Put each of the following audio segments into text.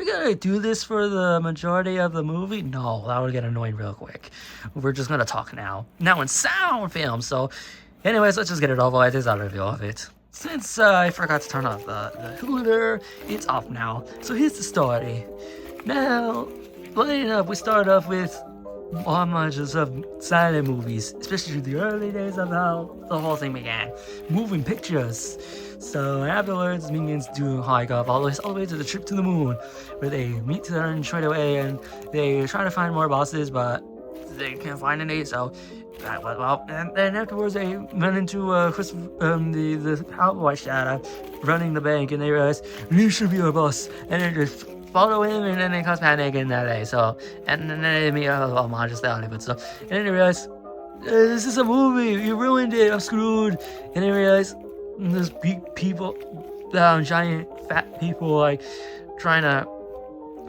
we gonna do this for the majority of the movie? No, that would get annoying real quick. We're just gonna talk now in sound film. So anyways, let's just get it over with. This is our review of it. Since I forgot to turn off the hooter, it's off now. So here's the story. Now, funny enough, we start off with homages of silent movies, especially the early days of how the whole thing began. Moving pictures. So afterwards, minions do hike up all the way to the trip to the moon, where they meet them straight away and they try to find more bosses, but they can't find any. So, well, and then afterwards they run into the cowboy shadow running the bank, and they realize you should be our boss, and then just follow him, and then they cause panic in that day. So, and then they meet homages to Hollywood stuff, and then they realize this is a movie, you ruined it, I'm screwed. And they realize there's people, giant fat people, like trying to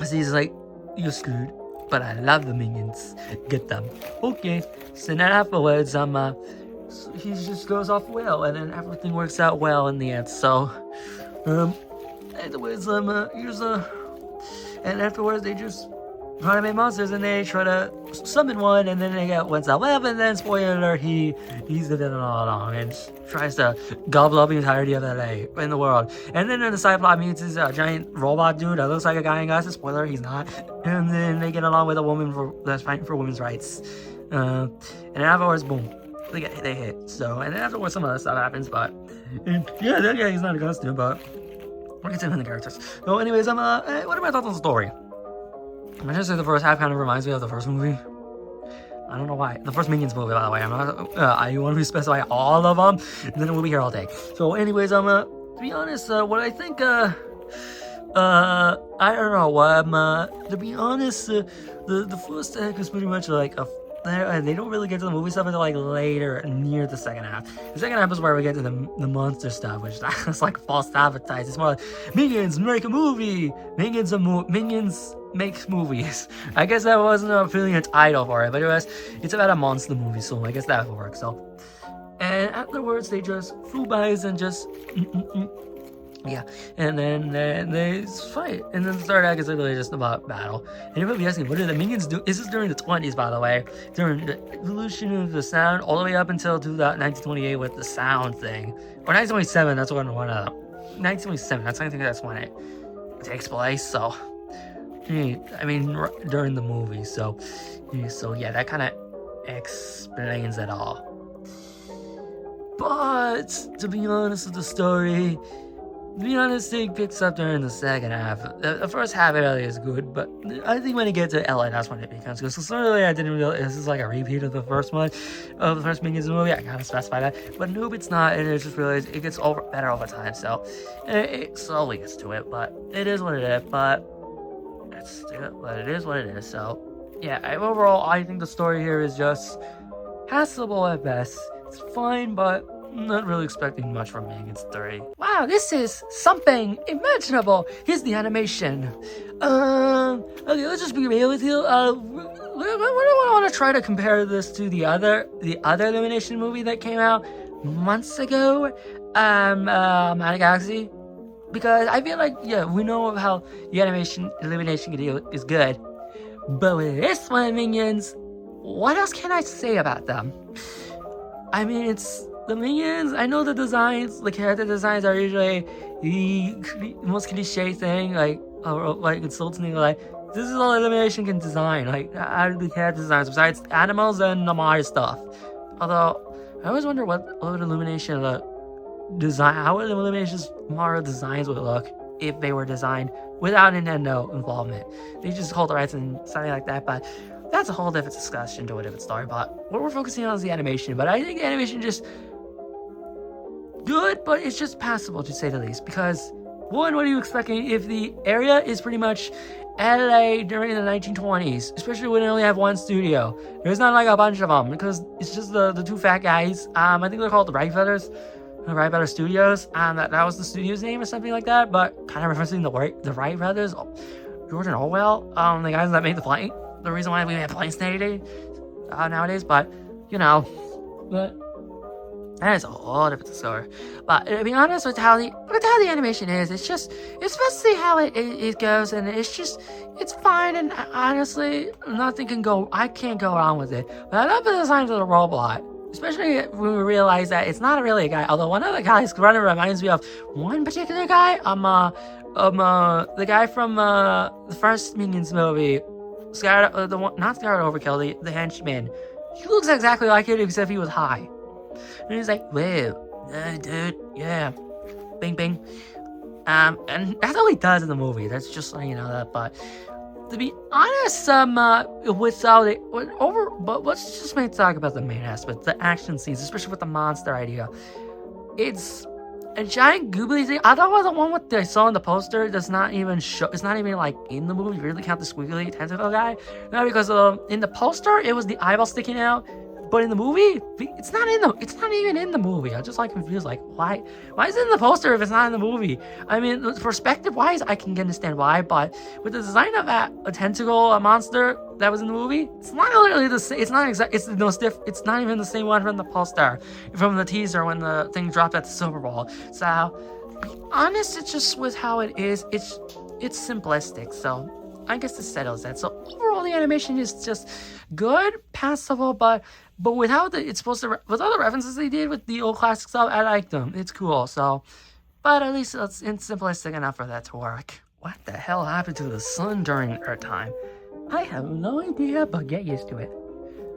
see, he's like, you're screwed, but I love the minions, get them. Okay, so then afterwards so he just goes off well, and then everything works out well in the end. So afterwards and afterwards they just try to make monsters, and they try to summon one, and then they get what's up. Well, and then spoiler alert, he's the villain all along and tries to gobble up the entirety of LA in the world. And then in the side plot meets this giant robot dude that looks like a guy in glasses. Spoiler, he's not. And then they get along with a woman that's fighting for women's rights. And then afterwards, boom, they hit. So, and then afterwards some other stuff happens, but yeah, that guy is not a costume, but we'll get to the characters. So anyways, what are my thoughts on the story? I'm gonna say the first half kind of reminds me of the first movie. I don't know why. The first Minions movie, by the way. I'm not. I want to specify all of them, and then we'll be here all day. So, anyways, to be honest, what I think, I don't know. To be honest, the first act is pretty much like they don't really get to the movie stuff until like later, near the second half. The second half is where we get to the monster stuff, which that's like false advertising. It's more like Minions make a movie. Minions makes movies. I guess that wasn't a brilliant title for it, but it's about a monster movie, so I guess that works. So, and afterwards they just flew by and just yeah, and then they fight, and then the third act is literally just about battle. And you're probably asking, what did the minions do? This is during the 20s, by the way, during the evolution of the sound, all the way up until 1928 with the sound thing, or 1927. That's when 1927. I think that's when it takes place. So, I mean, during the movie. So yeah, that kind of explains it all. But to be honest with the story, it picks up during the second half. The first half really is good, but I think when you get to LA, that's when it becomes good. So suddenly I didn't realize this is like a repeat of the first one, of the first Minions movie. I kind of specify that, but nope, it's not. And I just realized it gets better over time. So it slowly gets to it, but it is what it is. But it is what it is. So yeah, overall, I think the story here is just passable at best. It's fine, but not really expecting much from Minions 3. Wow, this is something imaginable. Here's the animation. Okay, let's just be real with you. I want to try to compare this to the other Illumination movie that came out months ago, Mad Galaxy, because I feel like, yeah, we know of how the Illumination is good, but with this one, Minions, what else can I say about them? I mean, it's the Minions. I know the character designs are usually the most cliche thing, like insulting, like, this is all Illumination can design, like, how do the character designs, besides animals and the Mars stuff. Although, I always wonder what Illumination design, how Illumination's Mars designs would look if they were designed without Nintendo involvement. They just hold the rights and something like that, but that's a whole different discussion to a different story. But what we're focusing on is the animation. But I think the animation just good, but it's just passable to say the least. Because one, what are you expecting if the area is pretty much LA during the 1920s, especially when they only have one studio? There's not like a bunch of them because it's just the two fat guys. I think they're called the Wright Brothers. The Wright Brothers Studios. That was the studio's name or something like that. But kind of referencing the Wright Brothers, George and Orwell, the guys that made the plane. The reason why we have planes nowadays, but that is a whole different story. But to be honest, with how how the animation is, it's mostly how it goes, and it's fine, and honestly, I can't go wrong with it. But I love the design of the robot, especially when we realize that it's not really a guy, although one of the guys running reminds me of one particular guy, the guy from, the first Minions movie, not Scarlet Overkill, the henchman. He looks exactly like it, except he was high. And he's like, whoa, dude, yeah, bing, bing. And that's all he does in the movie. That's just letting you know that. But to be honest, but let's just maybe talk about the main aspect, the action scenes, especially with the monster idea. It's a giant googly thing. I thought the one I saw in the poster does not even show. It's not even like in the movie. You really count the squiggly tentacle guy? No, because in the poster it was the eyeball sticking out. But in the movie, it's not even in the movie. I'm just like confused. Like, why is it in the poster if it's not in the movie? I mean, perspective-wise, I can understand why. But with the design of a tentacle, a monster that was in the movie, it's not literally the same. It's not exact. It's It's not even the same one from the poster, from the teaser when the thing dropped at the Super Bowl. So, to be honest, it's just with how it is. It's simplistic. So, I guess it settles that. So overall, the animation is just good, passable, but without with all the references they did with the old classic stuff, I like them. It's cool. So, but at least it's simplistic enough for that to work. What the hell happened to the sun during our time? I have no idea, but get used to it.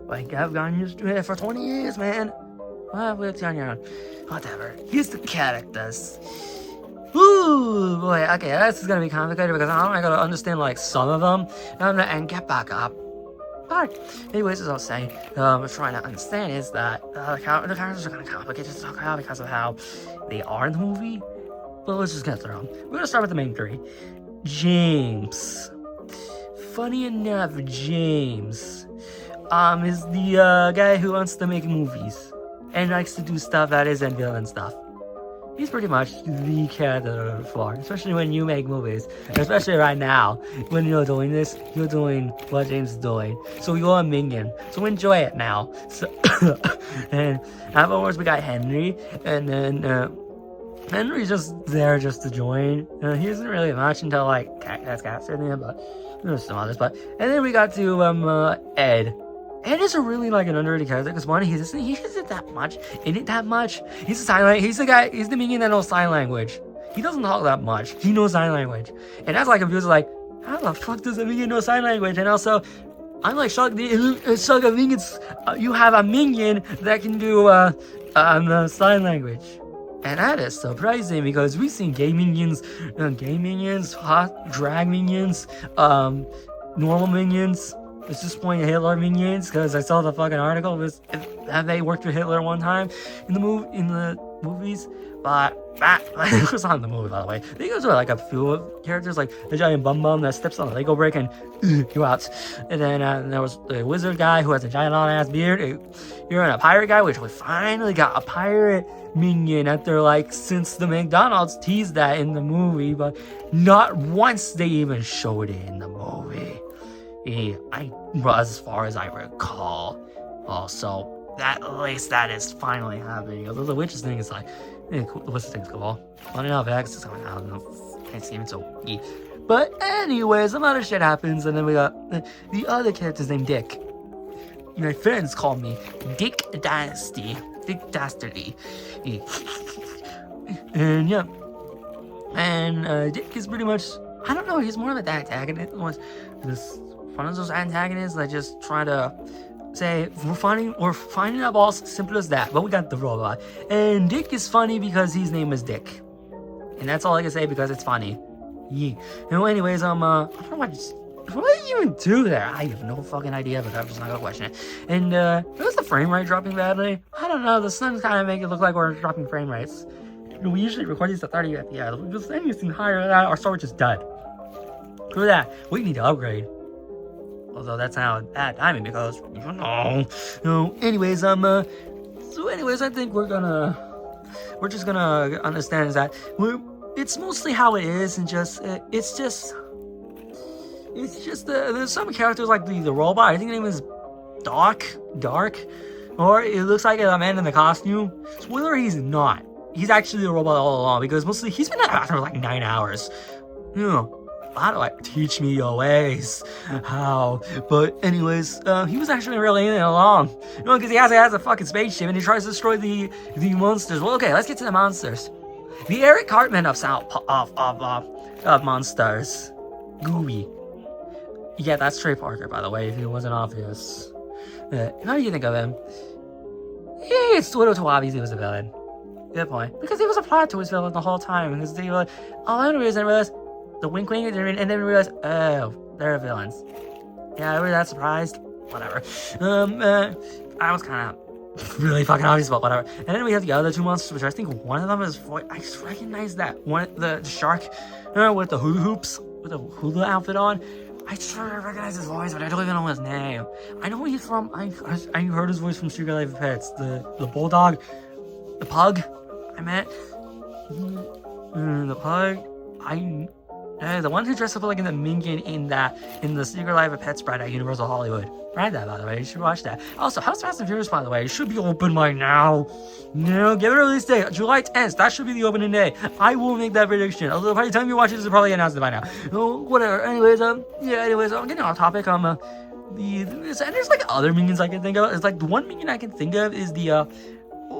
Like, I've gotten used to it for 20 years, man. Well, it's on your own. Whatever. Here's the characters. Ooh, boy, okay, this is gonna be complicated because I gotta understand, like, some of them, and get back up. But, anyways, as I was saying, we're trying to understand is that the characters are kind of complicated to talk about because of how they are in the movie. But let's just get through them. We're gonna start with the main three. James. Funny enough, James is the guy who wants to make movies and likes to do stuff that isn't villain stuff. He's pretty much the character for, especially when you make movies. Especially right now, when you're doing this, you're doing what James is doing. So you're a minion. So enjoy it now. So and afterwards we got Henry, and then Henry's just there just to join. He isn't really much until like that's casted in him, but there's some others. But and then we got to Ed. Ed is a really like an underrated character because one, he isn't that much in it that much. He's the minion that knows sign language. He doesn't talk that much. He knows sign language, and that's like confusing. Like, how the fuck does a minion know sign language? And also, I'm like shocked. Shocked of minions. You have a minion that can do sign language, and that is surprising because we've seen gay minions, hot drag minions, normal minions. It's just pointing Hitler minions because I saw the fucking article have they worked with Hitler one time in the movies, but it was not in the movie, by the way. They go to like a few characters, like the giant bum that steps on a Lego brick and you're out. And then there was the wizard guy who has a giant long ass beard. You're in a pirate guy, which we finally got a pirate minion after like since the McDonald's teased that in the movie, but not once they even showed it in the movie. As far as I recall. Also, at least that is finally happening. Although the witches thing is like, what's the thing's called? I don't know if X is coming out. I don't know. Can't see it so. But anyways, some other shit happens, and then we got the other character's named Dick. My friends call me Dick Dastardly. And yeah, and Dick is pretty much, I don't know. He's more of an antagonist. One of those antagonists that just try to say we're finding a boss, simple as that. But we got the robot, and Dick is funny because his name is Dick, and that's all I can say because it's funny. Yeah. Anyways, I don't know what did you even do there? I have no fucking idea, but I'm just not gonna question it. And was the frame rate dropping badly? I don't know. The sun's kind of make it look like we're dropping frame rates. We usually record these at 30 FPS. Just anything higher than that, our storage is dead. For that, we need to upgrade. Although that's not bad timing because you know. Anyways, I think we're just gonna understand is that it's mostly how it is, and it's just there's some characters like the robot. I think the name is Dark, or it looks like a man in the costume. Spoiler: he's not. he's actually a robot all along, because mostly he's been in the bathroom for like 9 hours. You know, how do I teach me your ways? How? But anyways, he was actually really in it along. You know, because he has a fucking spaceship and he tries to destroy the monsters. Well, okay, let's get to the monsters. The Eric Cartman of monsters. Gooey. Yeah, that's Trey Parker, by the way, if it wasn't obvious. How do you think of him? It's a little too obvious he was a villain. Good point. Because he was a plot twist villain the whole time. Because they were like, oh, I didn't realize the wink, and then realize, oh, they're villains. Yeah, I was that surprised. Whatever. I was kind of really fucking obvious, but whatever. And then we have the other two monsters, which I think one of them is. I just recognize that one, the shark, with the hula hoops, with the hula outfit on. I try to recognize his voice, but I don't even know his name. I know he's from. I heard his voice from Secret Life of Pets. The bulldog, the pug. I meant the pug. The one who dressed up like in the Minion in the Secret Life of Pets spread at Universal Hollywood. Read that, by the way. You should watch that. Also, how's Fast and Furious, by the way? It should be open by now. No, give it a release date. July 10th. That should be the opening day. I will make that prediction. Although by the time you watch it, it's probably announced it by now. Oh, whatever. Anyways, I'm getting off topic. There's like other minions I can think of. It's like the one minion I can think of is the oh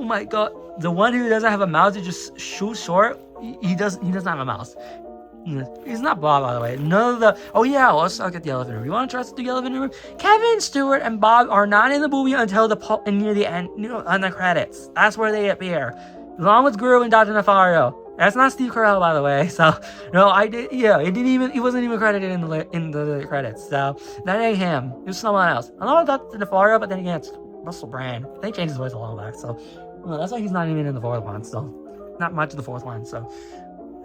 my god, the one who doesn't have a mouth. It just shoots short. He doesn't have a mouth. He's not Bob, by the way. None of the. Oh yeah, let's talk at the elevator room. You want to trust the elevator room? Kevin Stewart and Bob are not in the movie until near the end, on the credits. That's where they appear, along with Guru and Dr. Nefario. That's not Steve Carell, by the way. So no, I did. Yeah, he wasn't even credited in the credits. So that ain't him. It was someone else. I know Dr. Nefario, but then again, it's Russell Brand. They changed his voice a long back, so that's why he's not even in the fourth one. So not much of the fourth one. So.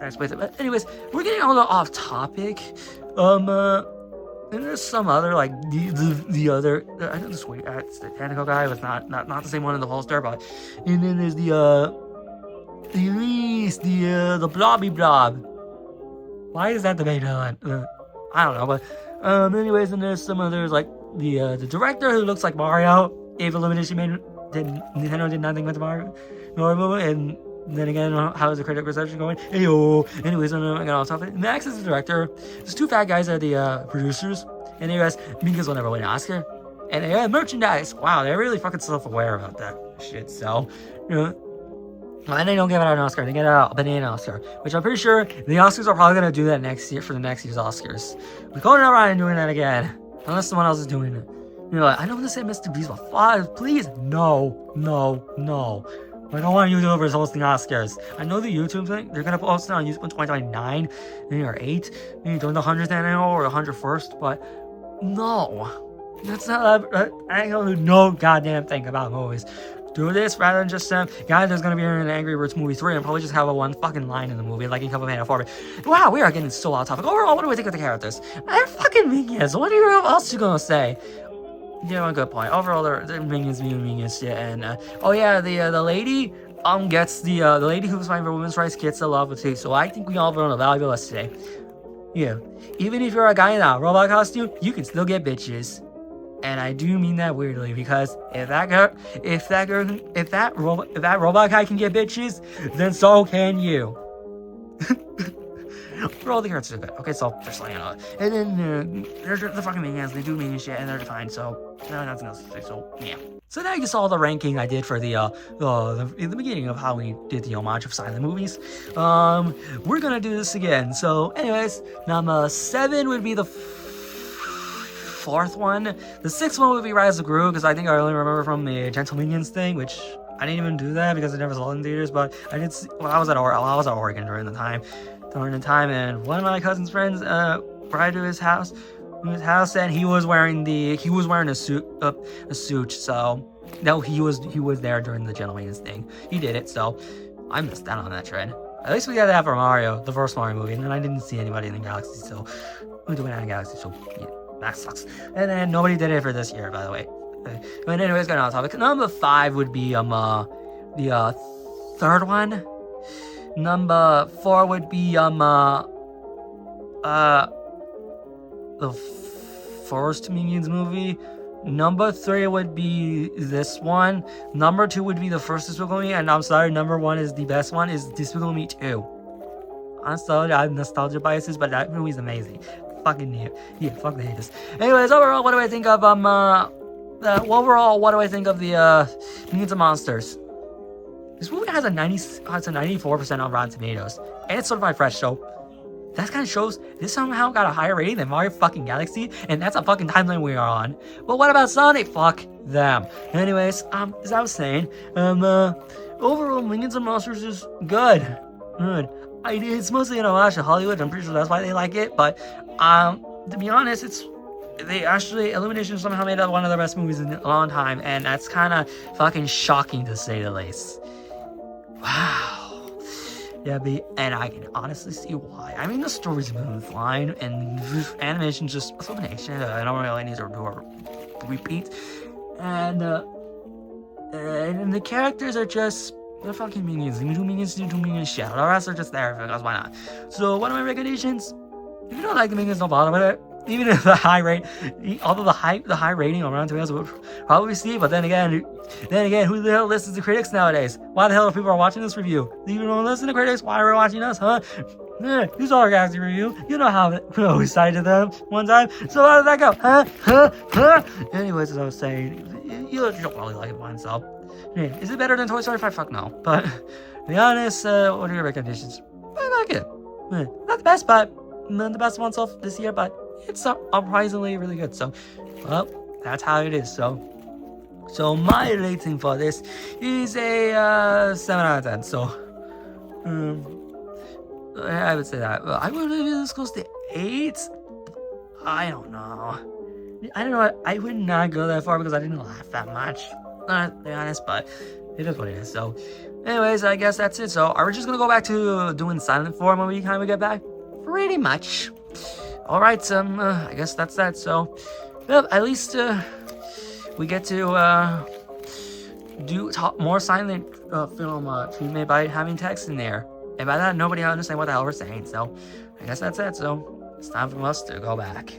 But anyways, we're getting a little off topic. And there's some other like the other. I know this weird. It's the tentacle guy was not the same one in the poster, but and then there's the blobby blob. Why is that the main villain? I don't know, but anyways, and there's some others like the director who looks like Mario. Ava Illumination Nintendo did nothing with Mario, and. Then again, how is the critic reception going? Anyways, I'm gonna off topic. Max is the director. There's two fat guys are the producers. And anyways, Minkas will never win an Oscar. And they have merchandise. Wow, they're really fucking self-aware about that shit. So, and they don't give it out an Oscar. They get out a banana Oscar, which I'm pretty sure the Oscars are probably gonna do that next year for the next year's Oscars. We're going around and doing that again, unless someone else is doing it. I don't want to say Mr. Beast, but please, no. I don't want YouTubers hosting Oscars. I know the YouTube thing, they're gonna post it on YouTube in 2029, maybe or 8, maybe during the 100th annual or the 101st, but no. That's not, I don't do no goddamn thing about movies. Do this rather than just guys that's gonna be in Angry Birds movie 3 and probably just have a one fucking line in the movie, like in Cup of Hand 4. Wow, we are getting so off topic. Overall, what do we think of the characters? They're fucking minions. What else you gonna say? Yeah, one good point. Overall, they're minions being minions shit. And the lady gets the lady who's fighting for women's rights gets the love too. So I think we all vote on a valuable list today. Yeah, even if you're a guy in a robot costume, you can still get bitches. And I do mean that weirdly, because if that robot guy can get bitches, then so can you. For all the characters are good. Okay, so just like and then there's the fucking minions. They do minion shit and they're defined. So nothing else to say. So yeah. So now you saw the ranking I did for in the beginning of how we did the homage of silent movies. We're gonna do this again. So anyways, number 7 would be the fourth one. The 6th one would be Rise of Gru, because I think I only remember from the Gentle Minions thing, which I didn't even do that because I never saw it in theaters. But I did. I was at Oregon during the time, and one of my cousin's friends brought to his house, and he was wearing a suit. So no, he was there during the Gentle Minions thing. He did it. So I missed out on that trend. At least we got that for Mario, the first Mario movie, and then I didn't see anybody in the Galaxy. So we're doing that in Galaxy. So yeah. That sucks. And then nobody did it for this year, by the way. But anyways, going on topic. Number 5 would be the third one. Number 4 would be the first Minions movie, Number 3 would be this one. Number 2 would be the first Despicable Me, and I'm sorry, number 1 is the best one, is Despicable Me 2. I'm sorry, I have nostalgia biases, but that movie's amazing. Fucking yeah, fuck the haters. Anyways, overall, what do I think of the Minions and Monsters? This movie has a 94% on Rotten Tomatoes, and it's certified fresh, so that kind of shows this somehow got a higher rating than Mario fucking Galaxy, and that's a fucking timeline we are on. But what about Sonic? Fuck them. Anyways, as I was saying, overall, Minions and Monsters is good. It's mostly an homage to Hollywood. I'm pretty sure that's why they like it. But to be honest, Illumination somehow made it one of the best movies in a long time, and that's kind of fucking shocking to say the least. Wow. Yeah, and I can honestly see why. I mean, the story's smooth line, and animation's just Illumination. I don't really need to do a repeat. And the characters are just, they're fucking minions. They do minions shit. The rest are just there because why not? So, one of my recommendations, if you don't like the minions, don't bother with it. Even if the high rating on Rotten Tomatoes would probably see, but then again, who the hell listens to critics nowadays? Why the hell are people watching this review? You don't listen to critics? Why are we watching us, huh? You saw our Galaxy review. You know how we cited them one time. So how did that go? Huh? Anyways, as I was saying, you don't really like it by itself. Is it better than Toy Story 5? Fuck no. But to be honest, what are your recommendations? I like it. Not the best, but the best one so this year, but it's surprisingly really good. So, well, that's how it is. So my rating for this is a 7 out of 10. So, I would say that. I would review this close to 8. I don't know. I would not go that far because I didn't laugh that much. To be honest, but it is what it is. So, anyways, I guess that's it. So, are we just gonna go back to doing silent form when we kind of get back? Pretty much. Alright, I guess that's that. So, well, at least we get to do more silent film treatment by having text in there. And by that, nobody understands what the hell we're saying. So, I guess that's it. So, it's time for us to go back.